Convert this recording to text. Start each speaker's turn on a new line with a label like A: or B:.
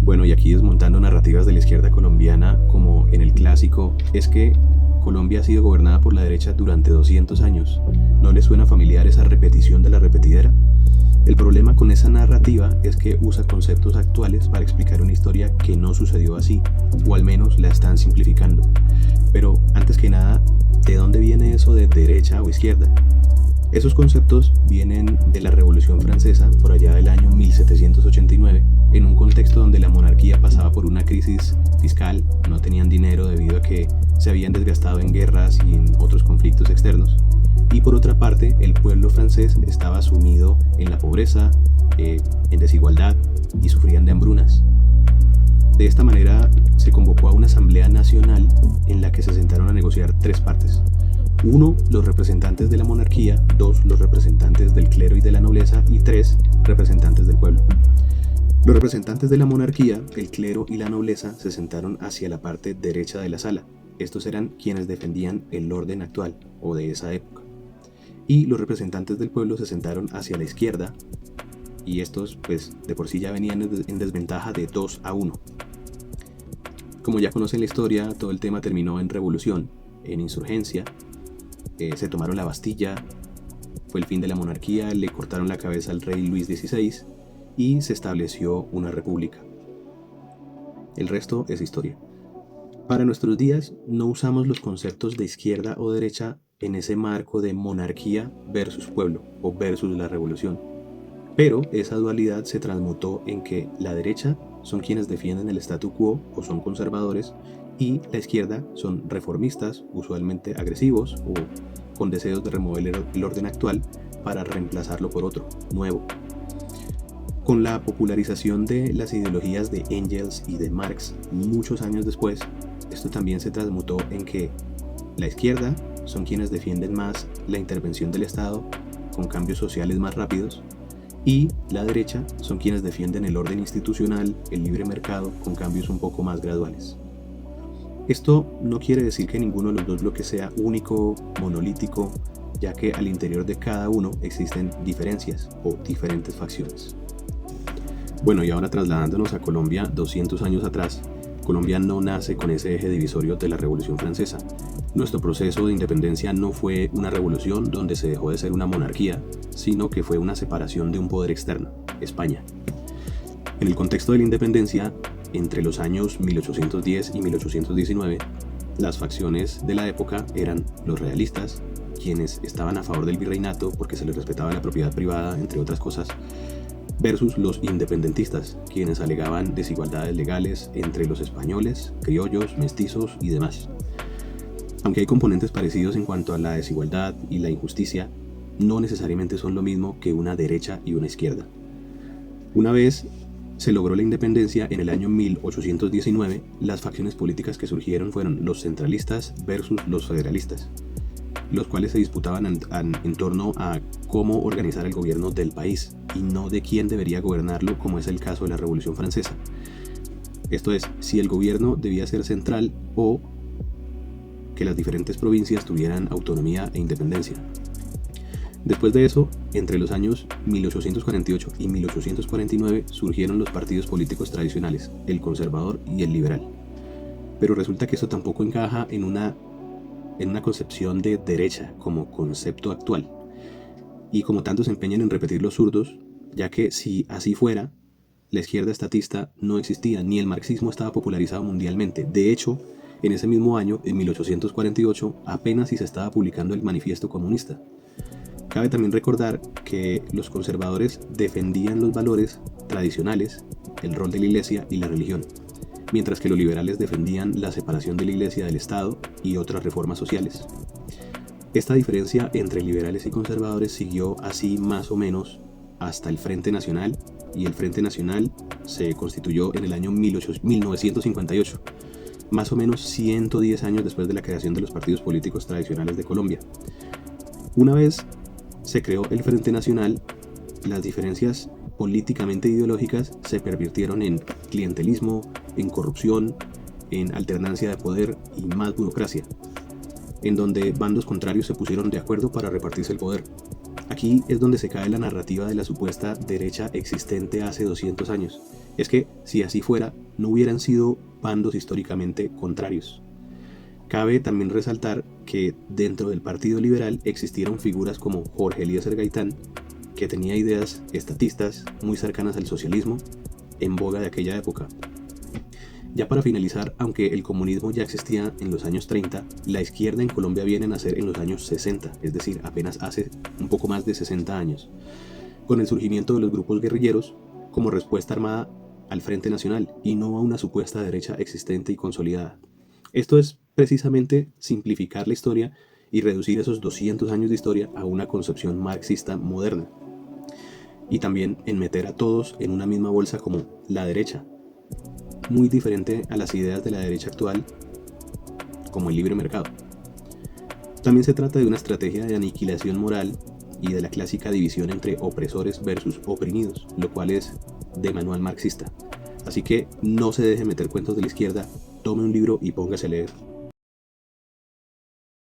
A: Bueno, y aquí desmontando narrativas de la izquierda colombiana, como en el clásico, es que Colombia ha sido gobernada por la derecha durante 200 años. ¿No les suena familiar esa repetición de la repetidera? El problema con esa narrativa es que usa conceptos actuales para explicar una historia que no sucedió así, o al menos la están simplificando. Pero antes que nada, ¿de dónde viene eso de derecha o izquierda? Esos conceptos vienen de la Revolución Francesa por allá del año 1789, en un contexto donde la monarquía pasaba por una crisis fiscal, no tenían dinero debido a que se habían desgastado en guerras y en otros conflictos externos. Y por otra parte, el pueblo francés estaba sumido en la pobreza, en desigualdad y sufrían de hambrunas. De esta manera se convocó a una asamblea nacional en la que se sentaron a negociar tres partes. 1. Los representantes de la monarquía, 2. Los representantes del clero y de la nobleza y 3. Representantes del pueblo. Los representantes de la monarquía, el clero y la nobleza se sentaron hacia la parte derecha de la sala. Estos eran quienes defendían el orden actual o de esa época. Y los representantes del pueblo se sentaron hacia la izquierda y estos pues de por sí ya venían en desventaja de 2-1. Como ya conocen la historia, todo el tema terminó en revolución, en insurgencia. Se tomaron la Bastilla, fue el fin de la monarquía, le cortaron la cabeza al rey Luis XVI y se estableció una república. El resto es historia. Para nuestros días no usamos los conceptos de izquierda o derecha en ese marco de monarquía versus pueblo o versus la revolución. Pero esa dualidad se transmutó en que la derecha son quienes defienden el statu quo o son conservadores y la izquierda son reformistas, usualmente agresivos o con deseos de remover el orden actual para reemplazarlo por otro, nuevo. Con la popularización de las ideologías de Engels y de Marx muchos años después, esto también se transmutó en que la izquierda son quienes defienden más la intervención del Estado con cambios sociales más rápidos y la derecha son quienes defienden el orden institucional, el libre mercado con cambios un poco más graduales. Esto no quiere decir que ninguno de los dos bloques sea único, monolítico, ya que al interior de cada uno existen diferencias o diferentes facciones. Bueno, y ahora trasladándonos a Colombia 200 años atrás, Colombia no nace con ese eje divisorio de la Revolución Francesa. Nuestro proceso de independencia no fue una revolución donde se dejó de ser una monarquía, sino que fue una separación de un poder externo, España. En el contexto de la independencia, entre los años 1810 y 1819, las facciones de la época eran los realistas, quienes estaban a favor del virreinato porque se les respetaba la propiedad privada, entre otras cosas, versus los independentistas, quienes alegaban desigualdades legales entre los españoles, criollos, mestizos y demás. Aunque hay componentes parecidos en cuanto a la desigualdad y la injusticia, no necesariamente son lo mismo que una derecha y una izquierda. Una vez se logró la independencia en el año 1819, las facciones políticas que surgieron fueron los centralistas versus los federalistas, los cuales se disputaban en torno a cómo organizar el gobierno del país y no de quién debería gobernarlo, como es el caso de la Revolución Francesa. Esto es, si el gobierno debía ser central o que las diferentes provincias tuvieran autonomía e independencia. Después de eso, entre los años 1848 y 1849 surgieron los partidos políticos tradicionales, el conservador y el liberal. Pero resulta que eso tampoco encaja en una concepción de derecha como concepto actual. Y como tanto se empeñan en repetir los zurdos, ya que si así fuera, la izquierda estatista no existía, ni el marxismo estaba popularizado mundialmente. De hecho, en ese mismo año, en 1848, apenas si se estaba publicando el Manifiesto Comunista. Cabe también recordar que los conservadores defendían los valores tradicionales, el rol de la iglesia y la religión, mientras que los liberales defendían la separación de la iglesia del Estado y otras reformas sociales. Esta diferencia entre liberales y conservadores siguió así más o menos hasta el Frente Nacional, y el Frente Nacional se constituyó en el año 1958, más o menos 110 años después de la creación de los partidos políticos tradicionales de Colombia. Una vez se creó el Frente Nacional, las diferencias políticamente ideológicas se pervirtieron en clientelismo, en corrupción, en alternancia de poder y más burocracia, en donde bandos contrarios se pusieron de acuerdo para repartirse el poder. Aquí es donde se cae la narrativa de la supuesta derecha existente hace 200 años, es que si así fuera, no hubieran sido bandos históricamente contrarios. Cabe también resaltar que dentro del Partido Liberal existieron figuras como Jorge Eliezer Gaitán, que tenía ideas estatistas muy cercanas al socialismo en boga de aquella época. Ya para finalizar, aunque el comunismo ya existía en los años 30, la izquierda en Colombia viene a nacer en los años 60, es decir, apenas hace un poco más de 60 años, con el surgimiento de los grupos guerrilleros como respuesta armada al Frente Nacional y no a una supuesta derecha existente y consolidada. Esto es precisamente simplificar la historia y reducir esos 200 años de historia a una concepción marxista moderna. Y también en meter a todos en una misma bolsa como la derecha, muy diferente a las ideas de la derecha actual, como el libre mercado. También se trata de una estrategia de aniquilación moral y de la clásica división entre opresores versus oprimidos, lo cual es de manual marxista. Así que no se deje meter cuentos de la izquierda, tome un libro y póngase a leer.